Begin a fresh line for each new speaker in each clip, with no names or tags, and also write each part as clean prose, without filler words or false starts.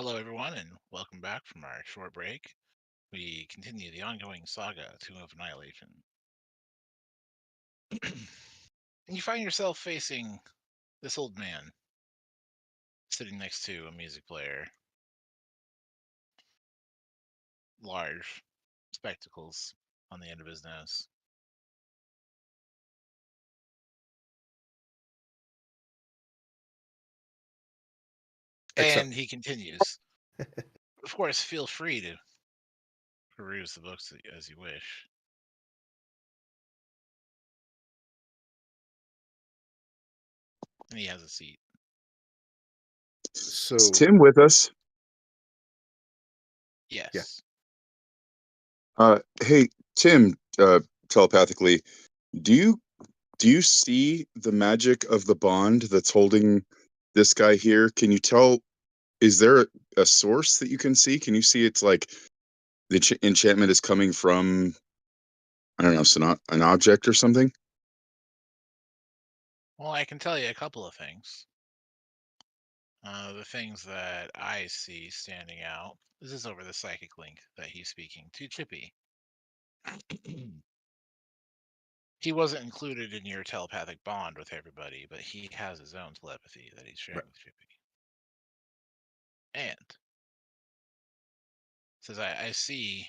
Hello, everyone, and welcome back from our short break. We continue the ongoing saga, Tomb of Annihilation. And you find yourself facing this old man sitting next to a music player, large spectacles on the end of his nose.
Except
And he continues, of course, feel free to peruse the books as you wish. And he has a seat.
Is
so
Tim with us?
yeah.
Yes.
Hey, Tim, telepathically, do you do you see the magic of the bond that's holding this guy here? Can you tell? Is there a source that you can see? Can you see it's like the enchantment is coming from, I don't know, an object or something?
Well, I can tell you a couple of things. The things that I see standing out. This is over the psychic link that he's speaking to Chippy. He wasn't included in your telepathic bond with everybody, but he has his own telepathy that he's sharing
Right.
with Chippy. And says, I see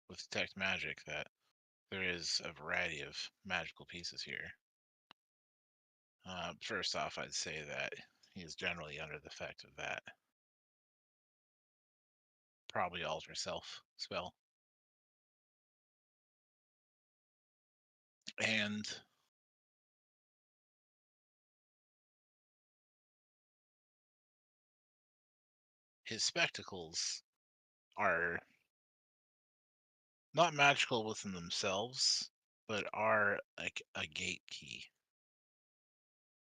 with detect magic that there is a variety of magical pieces here. First off, I'd say that he is generally under the effect of that probably alter self spell. And his spectacles are not magical within themselves, but are like a gate key.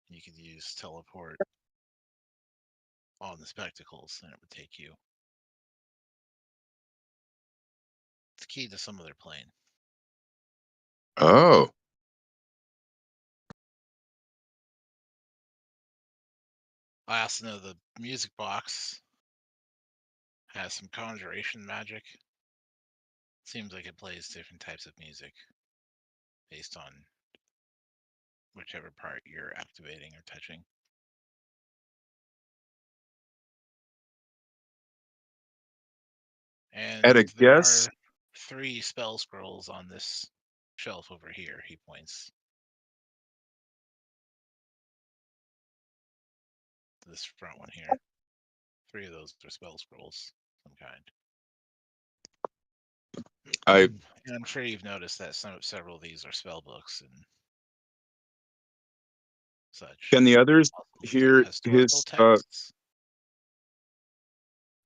You could use teleport on the spectacles and it would take you. It's key to some other plane.
Oh,
I also know the music box has some conjuration magic. Seems like it plays different types of music based on whichever part you're activating or touching.
at a
And there
guess,
are 3 spell scrolls on this shelf over here, he points. To this front one here. 3 of those are spell scrolls, some kind.
I
And I'm sure you've noticed that several of these are spell books and such.
can the others
Also, some
hear
historical
his
texts.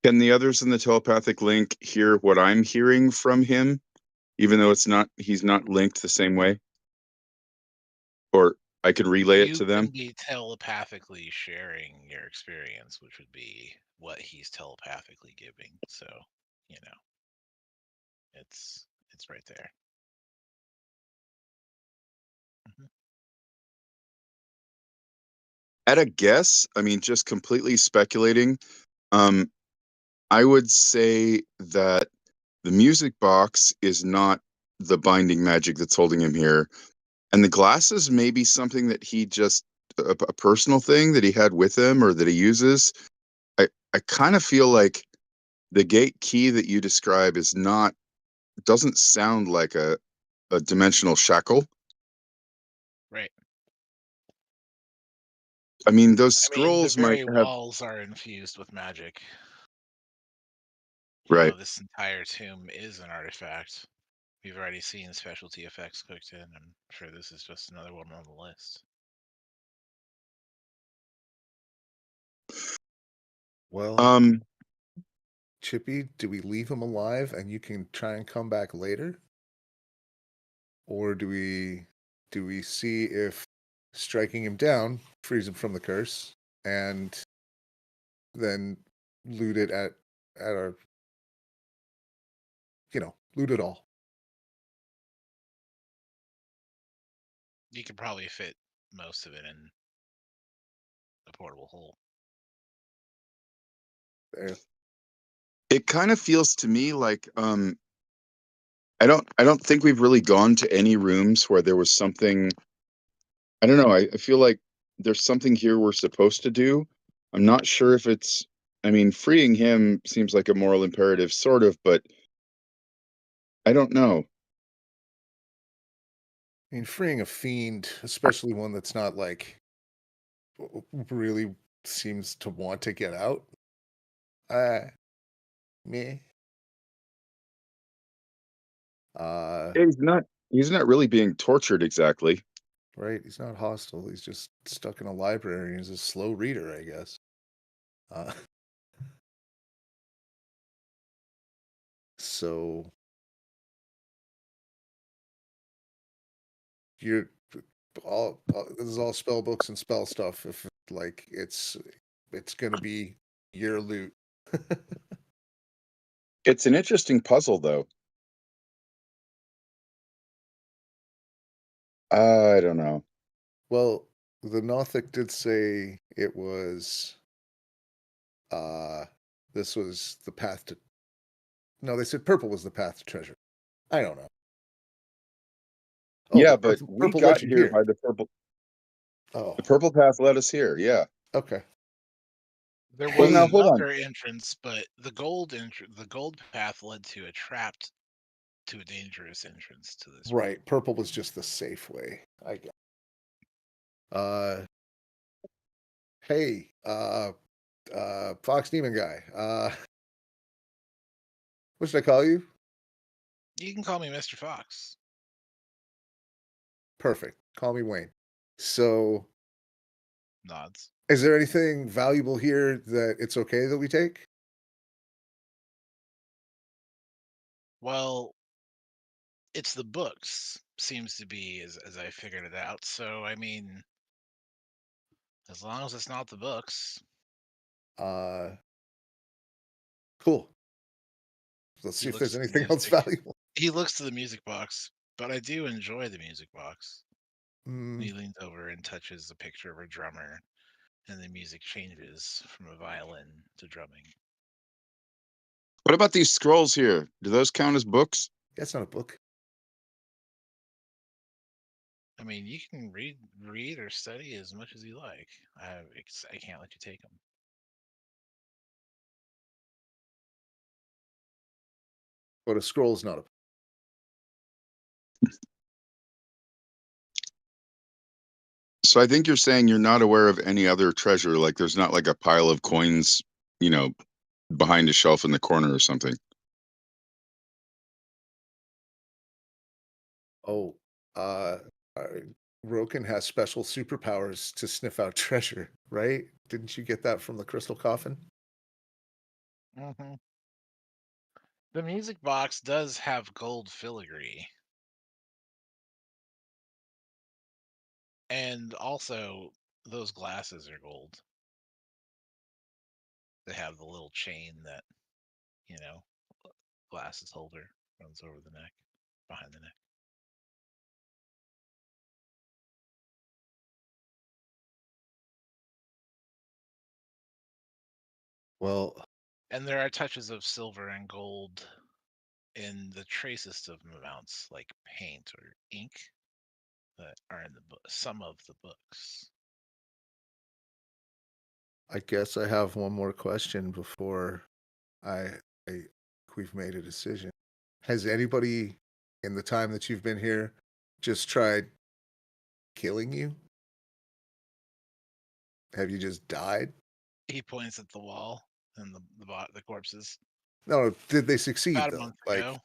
can the others in the telepathic link hear what I'm hearing from him, even though he's not linked the same way? Or I could relay it
You
to
can
them?
be telepathically sharing your experience, which would be what he's telepathically giving. So, you know, it's right there. Mhm.
At a guess, I mean, just completely speculating, um, I would say that the music box is not the binding magic that's holding him here, and the glasses may be something that he just a personal thing that he had with him or that he uses. I kind of feel like the gate key that you describe is not doesn't sound like a dimensional shackle.
Right.
I mean, those
I mean, the
scrolls might
very
have
walls are infused with magic.
right.
This entire tomb is an artifact. We've already seen specialty effects cooked in. I'm sure this is just another one on the list.
Well,
Um,
Chippy, do we leave him alive and you can try and come back later? Or do we see if striking him down frees him from the curse and then loot it at our loot it all.
You could probably fit most of it in a portable hole.
There.
It kind of feels to me like I don't think we've really gone to any rooms where there was something. I don't know. I feel like there's something here we're supposed to do. I'm not sure if it's. I mean, freeing him seems like a moral imperative, sort of, but I don't know.
I mean, freeing a fiend, especially one that's not like really seems to want to get out. Uh, me. Uh,
Yeah, He's not really being tortured exactly.
right. He's not hostile. He's just stuck in a library. He's a slow reader, I guess. Uh, so you're all this is all spell books and spell stuff. If like it's gonna be your loot.
It's an interesting puzzle, though. I don't know.
Well, the Nothic did say it was uh this was the path to no, they said purple was the path to treasure. I don't know. Oh,
Yeah, but we
purple led
got
you
here
here.
by the purple.
Oh,
The purple path led us here. Yeah.
okay.
There
Well,
was
now
Hey,
hold on.
another entrance, but the gold path led to a dangerous entrance to this room.
right. Purple was just the safe way. I guess. Uh, hey, Fox Demon guy. What should I call you?
You can call me Mr. Fox.
Perfect. Call me Wayne. So,
Nods.
is there anything valuable here that it's okay that we take?
Well, it's the books, seems to be, as I figured it out. So I mean, as long as it's not the books.
Uh, cool. Let's
He
see if
looks
there's
to the
anything else
music.
valuable.
He looks to the music box, but I do enjoy the music box.
Mm,
He leans over and touches a picture of a drummer, and the music changes from a violin to drumming.
What about these scrolls here? Do those count as books?
that's not a book.
I mean, you can read or study as much as you like. I can't let you take them.
But a scroll is not a.
So I think you're saying you're not aware of any other treasure. Like there's not like a pile of coins, you know, behind a shelf in the corner or something.
Oh, uh, uh, Roken has special superpowers to sniff out treasure, right? Didn't you get that from the crystal coffin?
Hmm. The music box does have gold filigree, and also those glasses are gold. They have the little chain that, you know, glasses holder runs over the neck, behind the neck.
Well,
And there are touches of silver and gold in the tracest of amounts, like paint or ink, that are in the book. Some of the books.
I guess I have one more question before I we've made a decision. Has anybody in the time that you've been here just tried killing you? Have you just died?
He points at the wall and the corpses.
No, did they succeed
About a
though?
month
Like,
ago.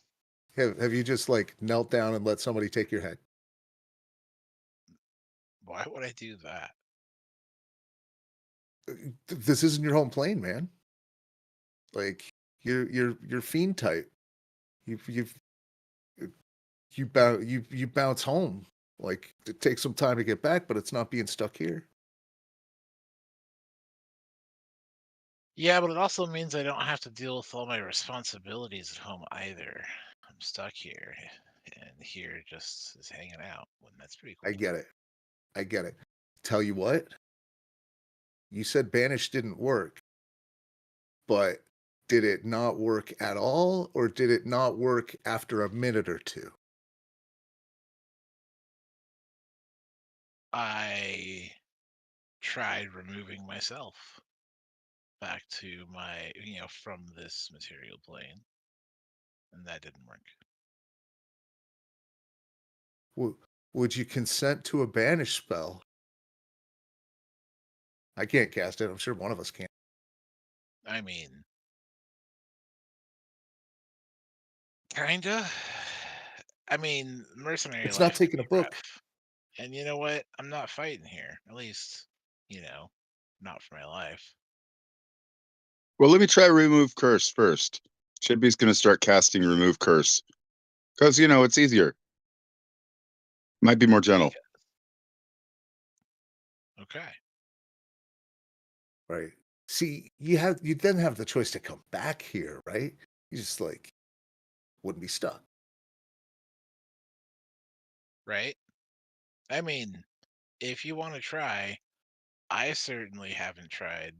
have you just like knelt down and let somebody take your head?
Why would I do that?
This isn't your home plane, man. Like, you're fiend type. You've you bounce home. Like, it takes some time to get back, but it's not being stuck here.
Yeah, but it also means I don't have to deal with all my responsibilities at home either. I'm stuck here, and here just is hanging out. And that's pretty
I
cool.
get it. I get it. Tell you what, you said banish didn't work, but did it not work at all, or did it not work after a minute or two?
I tried removing myself back to my, from this material plane, and that didn't work.
Would you consent to a banish spell? I can't cast it. I'm sure one of us can.
I mean, kinda. I mean, mercenary
It's not
life can
taking a
be
book.
rough. And you know what? I'm not fighting here. At least, not for my life.
Well, let me try remove curse first. Chippy's going to start casting remove curse because it's easier. Might be more gentle.
Okay.
Right. See, you then have the choice to come back here, right? You just wouldn't be stuck.
Right? I mean, if you want to try, I certainly haven't tried.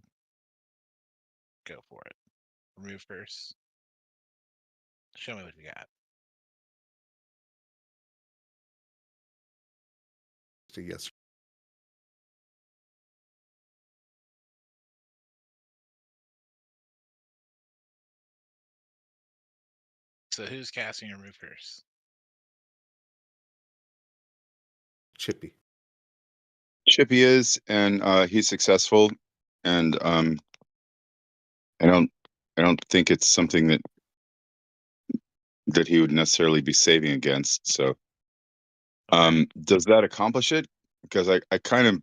Go for it. Remove curse. Show me what you got.
So yes.
So who's casting remove curse?
Chippy.
Chippy is, and he's successful, and I don't think it's something that he would necessarily be saving against. So,
Okay.
does that accomplish it? Because I kind of,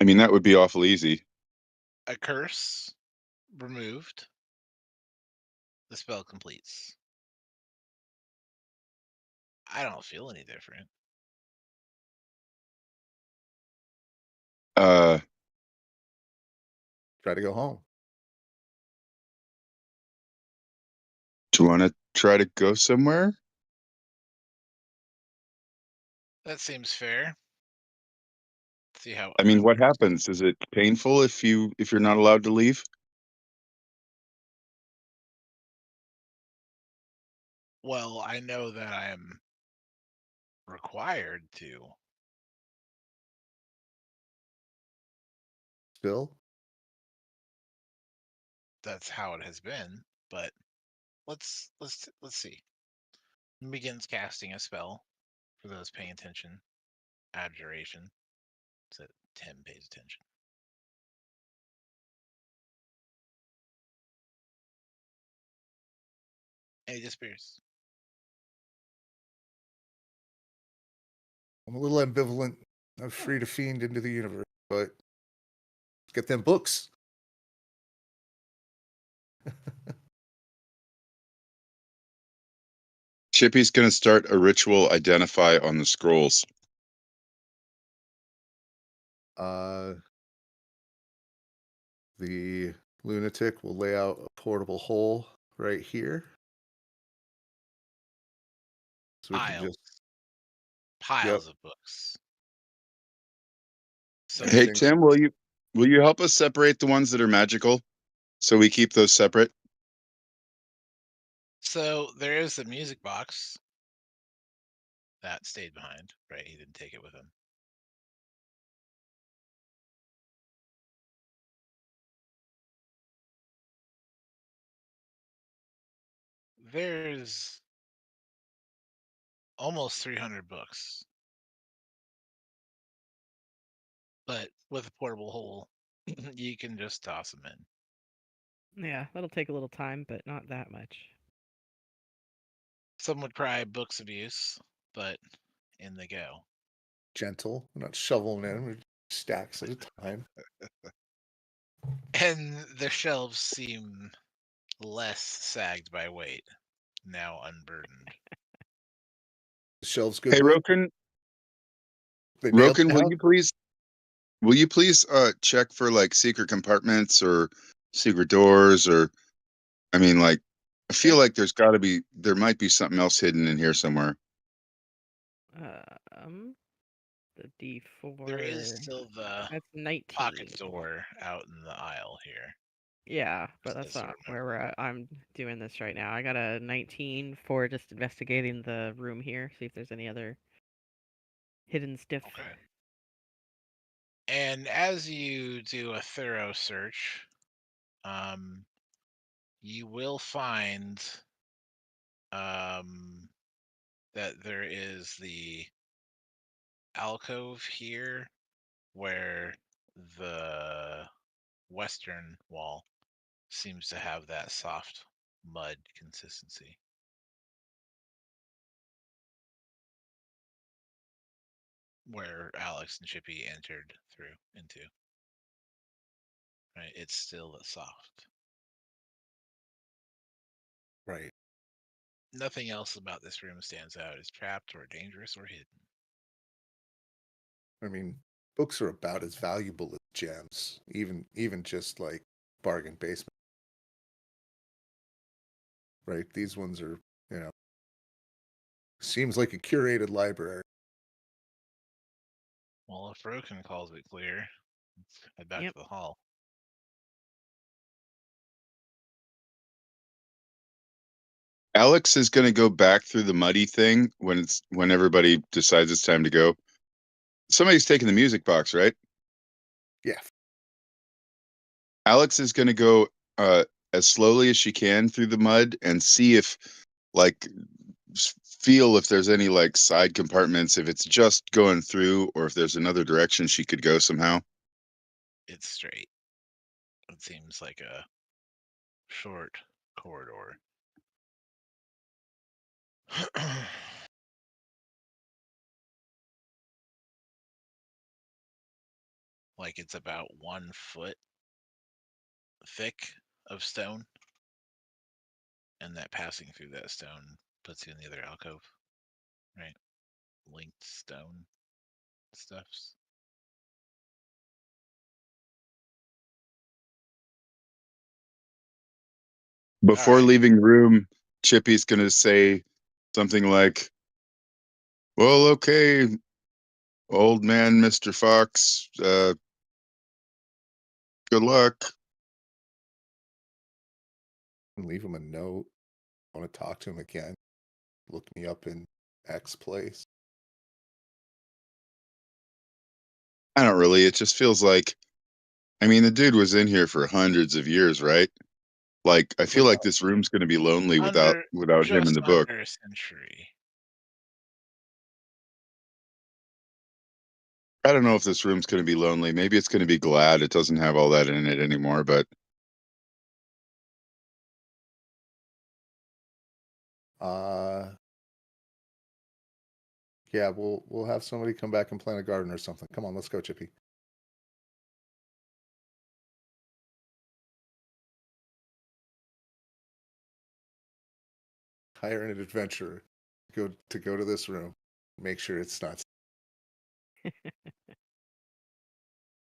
I mean, that would be awful easy.
A curse removed. The spell completes. I don't feel any different.
Uh,
Try to go home.
do you want to try to go somewhere?
That seems fair. See how
I
other
mean, what
folks.
happens? Is it painful if you're not allowed to leave?
Well, I know that I am required to.
Still?
That's how it has been. But let's see. Begins casting a spell for those paying attention. Abjuration. So Tim pays attention. And he disappears.
I'm a little ambivalent. I'm free to fiend into the universe, but let's get them books.
Chippy's going to start a ritual identify on the scrolls.
Uh, the lunatic will lay out a portable hole right here. So we can
Piles.
just
Piles of books. So
Hey
anything.
Tim, will you help us separate the ones that are magical, so we keep those separate?
So there is the music box that stayed behind, right? He didn't take it with him. There's almost 300 books, but with a portable hole, you can just toss them in.
Yeah, that'll take a little time, but not that much.
Some would cry books abuse, but in they go.
Gentle. We're not shoveling in. We're stacks at a time.
And the shelves seem less sagged by weight, now unburdened.
The shelves good
Hey
though.
Roken,
They nailed
Roken,
the
will
house.
you please check for like secret compartments or secret doors, or I mean, like, I feel
Yeah.
like there might be something else hidden in here somewhere.
The D4.
There is still the
That's
pocket
19.
door out in the aisle here.
Yeah, but that's
As I
not
remember.
where we're at. I'm doing this right now. I got a 19 for just investigating the room here, see if there's any other hidden stuff.
Okay. And as you do a thorough search, you will find that there is the alcove here where the western wall seems to have that soft mud consistency. Where Alex and Chippy entered through into. Right? It's still soft.
Right.
Nothing else about this room stands out as trapped or dangerous or hidden.
I mean, books are about as valuable as gems, even just like bargain basement. Right? These ones are, seems like a curated library.
Well, if Broken calls it clear, let's head back
Yep.
to the hall.
Alex is going to go back through the muddy thing when everybody decides it's time to go. Somebody's taking the music box, right?
Yeah.
Alex is going to go as slowly as she can through the mud and see if, like, feel if there's any like side compartments, if it's just going through, or if there's another direction she could go somehow.
It's straight. It seems like a short corridor. Like it's about 1 foot thick of stone, and that passing through that stone puts you in the other alcove, right? Linked stone stuffs.
Before
Alright.
leaving the room, Chippy's going to say something like, "Well, okay, old man, Mr. Fox, good luck."
Leave him a note. I want to talk to him again. Look me up in X place.
I don't really. It just feels like, I mean, the dude was in here for hundreds of years, right? Like, I feel like this room's going to be lonely without him in
Just
the book.
under a century.
I don't know if this room's going to be lonely. Maybe it's going to be glad it doesn't have all that in it anymore, but
Yeah, we'll have somebody come back and plant a garden or something. Come on, let's go, Chippy. Hire an adventurer to go to this room. Make sure it's not.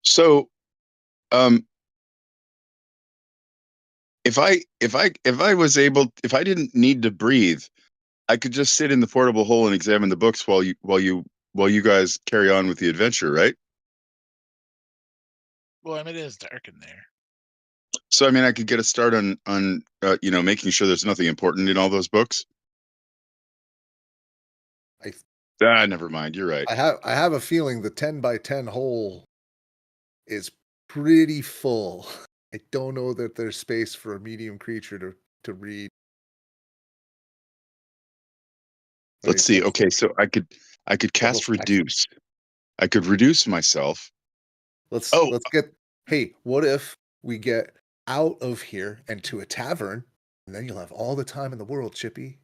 so if I didn't need to breathe, I could just sit in the portable hole and examine the books while you guys carry on with the adventure, right?
Well, I mean, it is dark in there.
So I mean, I could get a start on making sure there's nothing important in all those books. Never mind. You're right.
I have a feeling the 10 by 10 hole is pretty full. I don't know that there's space for a medium creature to read.
Let's see. Okay, so I could cast reduce. I could reduce myself.
Let's
Oh,
get. Hey, what if we get out of here and to a tavern, and then you'll have all the time in the world, Chippy.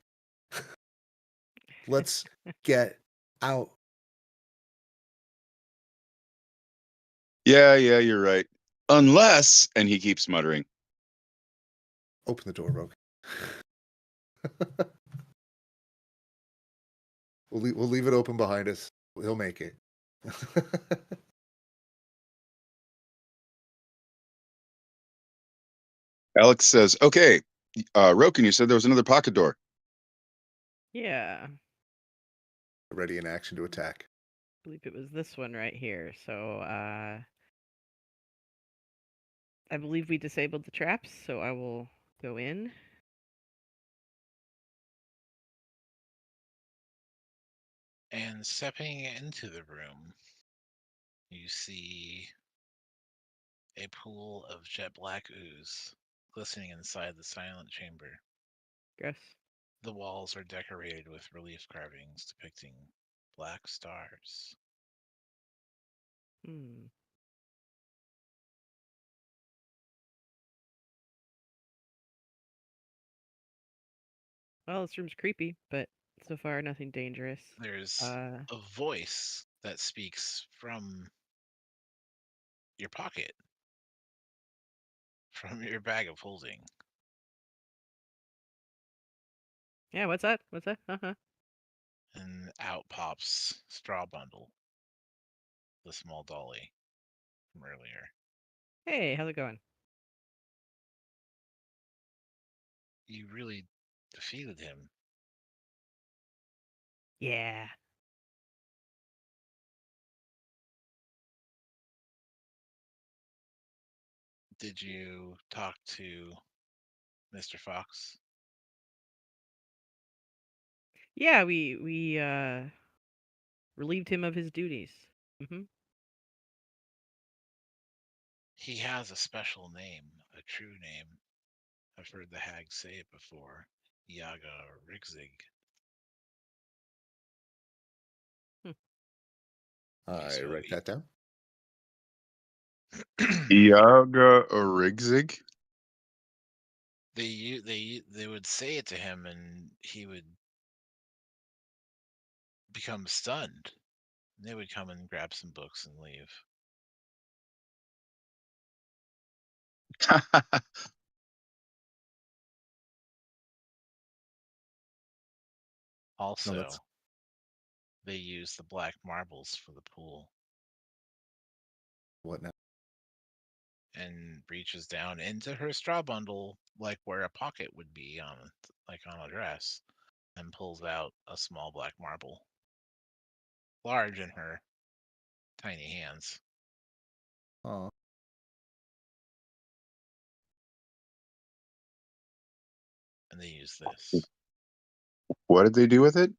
Let's get out.
yeah, you're right. Unless, and he keeps muttering.
Open the door, Rogue. We'll leave it open behind us. He'll make it.
Alex says, "Okay, Roken, you said there was another pocket door."
Yeah.
Ready in action to attack.
I believe it was this one right here. So, I believe we disabled the traps, so I will go in.
And stepping into the room, you see a pool of jet black ooze glistening inside the silent chamber.
Gross.
The walls are decorated with relief carvings depicting black stars.
Hmm. Well, this room's creepy, but so far nothing dangerous.
There's a voice that speaks from your pocket, from your bag of holding.
Yeah, what's that? What's that? Uh-huh.
And out pops Straw Bundle, the small dolly from earlier.
Hey, how's it going?
You really defeated him.
Yeah.
Did you talk to Mr. Fox?
Yeah, we relieved him of his duties. Mm-hmm.
He has a special name, a true name. I've heard the hag say it before. Yaga Rigzig.
Hmm.
I
So
write that down.
Iaga Origzig?
they would say it to him, and he would become stunned. They would come and grab some books and leave.
No,
Also,
that's
they use the black marbles for the pool
what now?
and reaches down into her straw bundle, like where a pocket would be on, like on a dress, and pulls out a small black marble, large in her tiny hands,
Oh,
and they use this.
What did they do with it?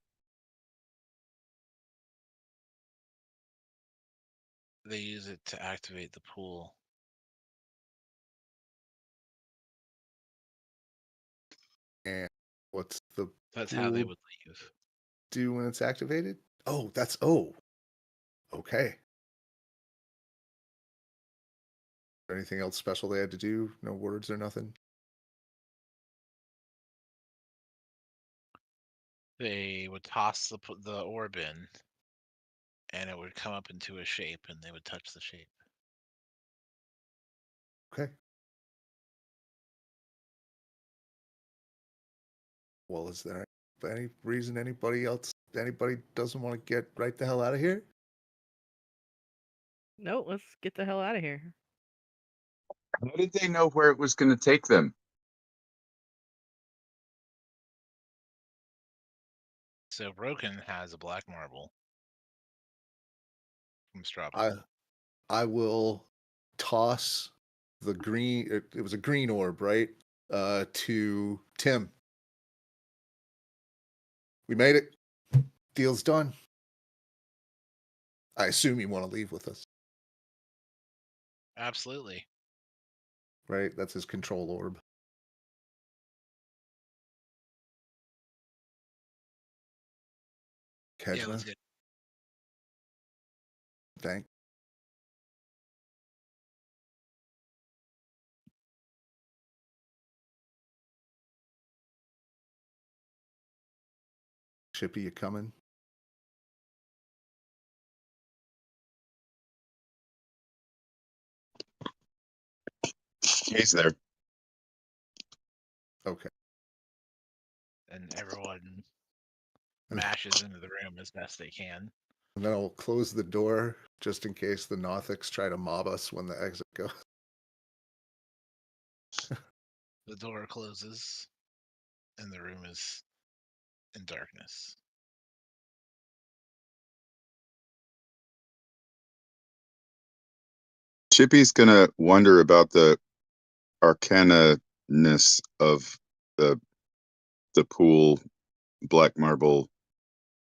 They use it to activate the pool.
and what's the
That's how they
pool
would leave.
do when it's activated? Oh, okay. Anything else special they had to do? No words or nothing?
They would toss the orb in, and it would come up into a shape, and they would touch the shape.
Okay. Well, is there any reason anybody doesn't want to get right the hell out of here?
No, let's get the hell out of here.
How did they know where it was going to take them?
So Broken has a black marble from Straw
I
Bundle.
I will toss the green. It was a green orb, right? To Tim. We made it. Deal's done. I assume you want to leave with us,
Absolutely.
right? That's his control orb.
Yeah, let's
Kejma,
get.
thank. Chippy, you coming?
He's there.
Okay.
And everyone
And
mashes into the room as best they can.
then I'll close the door just in case the Nothics try to mob us when the exit goes.
The door closes, and the room is in darkness.
Chippy's going to wonder about the arcana-ness of the pool black marble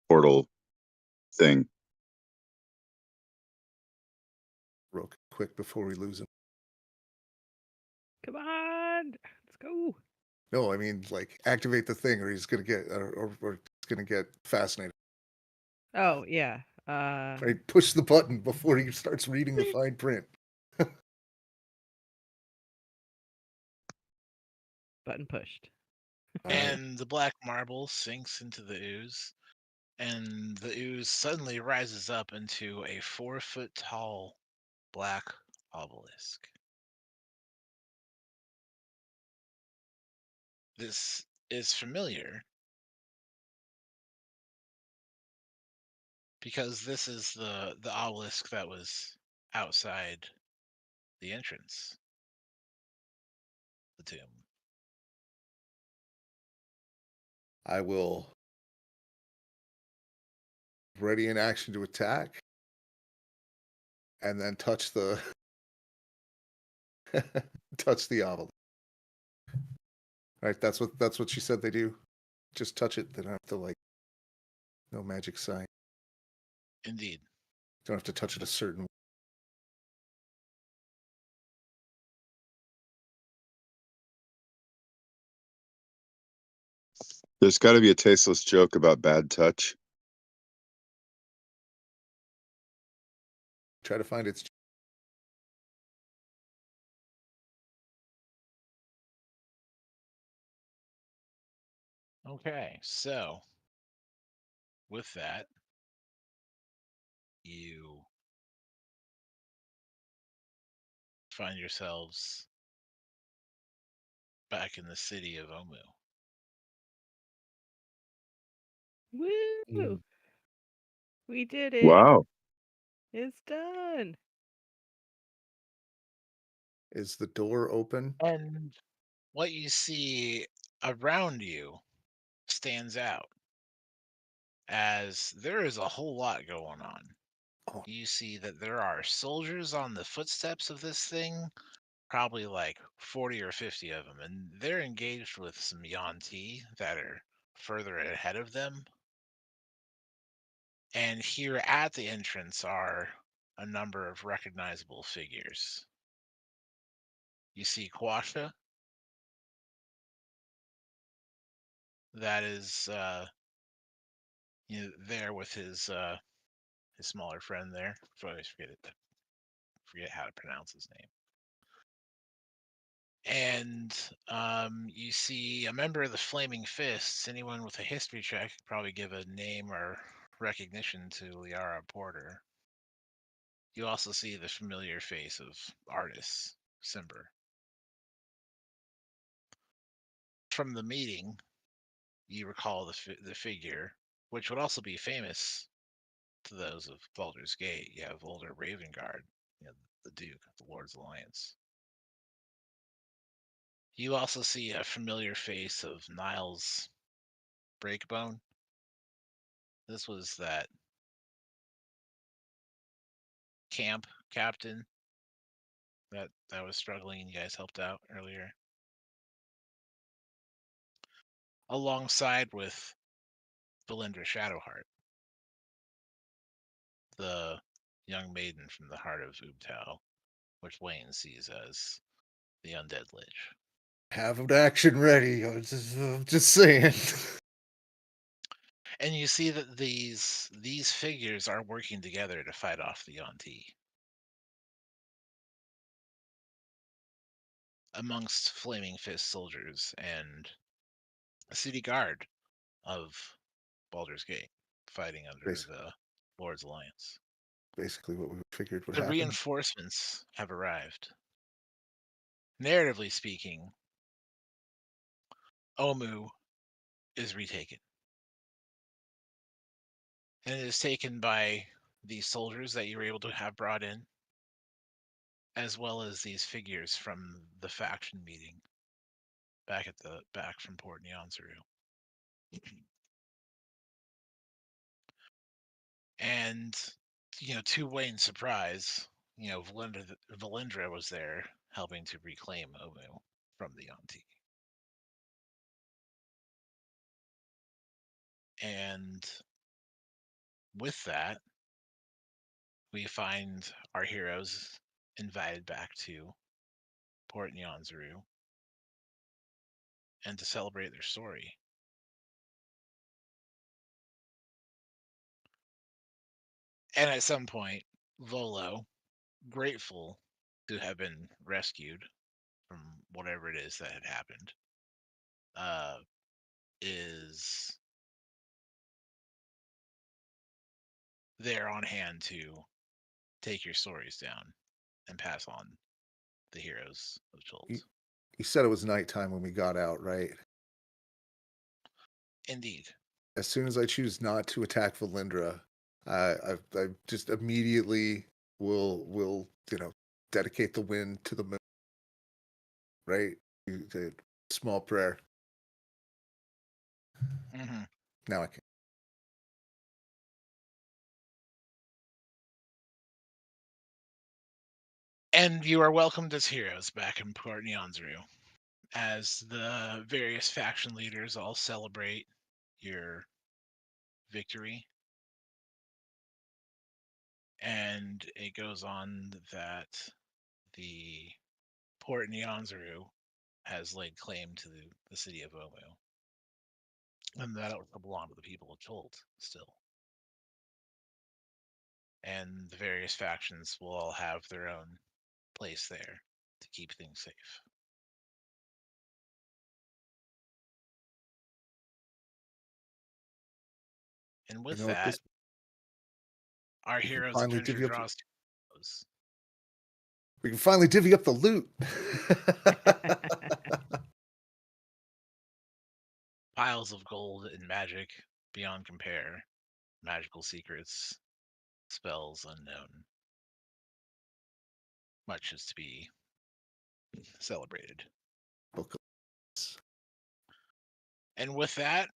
portal thing.
Real quick before we lose him.
Come on, let's go.
No, I mean like activate the thing, or he's gonna get, or he's gonna get fascinated.
Oh yeah.
Right, push the button before he starts reading the fine print.
Button pushed.
All right.
And the black marble sinks into the ooze, and the ooze suddenly rises up into a 4-foot tall black obelisk. This is familiar because this is the obelisk that was outside the entrance, the tomb.
I will ready in action to attack, and then touch the touch the obelisk. All right, that's what she said they do. Just touch it. They don't have to like no magic sign.
Indeed.
Don't have to touch it a certain way.
There's got to be a tasteless joke about bad touch.
Try to find its.
Okay, so with that, you find yourselves back in the city of Omu.
Woo! We did it.
Wow.
It's done.
Is the door open?
And what you see around you stands out as there is a whole lot going on.
Oh.
You see that there are soldiers on the footsteps of this thing, probably like 40 or 50 of them, and they're engaged with some Yuan-Ti that are further ahead of them. And here at the entrance are a number of recognizable figures. You see Quasha, that is there with his smaller friend there. I always forget how to pronounce his name. And you see a member of the Flaming Fists. Anyone with a history check could probably give a name or recognition to Liara Porter. You also see the familiar face of Artis Simber. From the meeting, you recall the figure, which would also be famous to those of Baldur's Gate. You have older Ravengard, the Duke of the Lord's Alliance. You also see a familiar face of Niles Breakbone. This was that camp captain that was struggling and you guys helped out earlier. Alongside with Belindra Shadowheart, the young maiden from the heart of Ubtao, which Wayne sees as the undead lich.
Have an action ready. I'm just saying.
And you see that these figures are working together to fight off the Yuan-Ti. Amongst Flaming Fist soldiers and a city guard of Baldur's Gate fighting under the Lord's Alliance.
Basically what we figured would
The
happen.
reinforcements have arrived. Narratively speaking, Omu is retaken. And it is taken by these soldiers that you were able to have brought in, as well as these figures from the faction meeting back from Port Nyansaru. And to Wayne's surprise, Valindra was there, helping to reclaim Omu from the Yanti. And with that, we find our heroes invited back to Port Nyanzaru and to celebrate their story. And at some point, Volo, grateful to have been rescued from whatever it is that had happened, is there on hand to take your stories down and pass on the heroes of Jolt.
You said it was nighttime when we got out, right?
Indeed.
As soon as I choose not to attack Valindra, I just immediately will dedicate the wind to the moon. Right? The small prayer.
Mm-hmm.
Now I can.
And you are welcomed as heroes back in Port Nyanzaru, as the various faction leaders all celebrate your victory. And it goes on that the Port Nyanzaru has laid claim to the city of Omu, and that it will belong to the people of Jolt still. And the various factions will all have their own place there to keep things safe. And with that, our hero's
finally
adventure
divvy up.
draws to a close.
We can finally divvy up the loot.
Piles of gold and magic beyond compare. Magical secrets, spells unknown. Much is to be celebrated. And with that,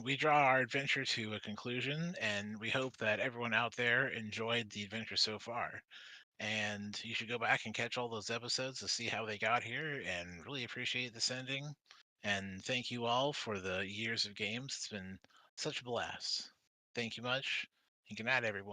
we draw our adventure to a conclusion, and we hope that everyone out there enjoyed the adventure so far. And you should go back and catch all those episodes to see how they got here, and really appreciate the sending. And thank you all for the years of games. It's been such a blast. Thank you much, and good night, everyone.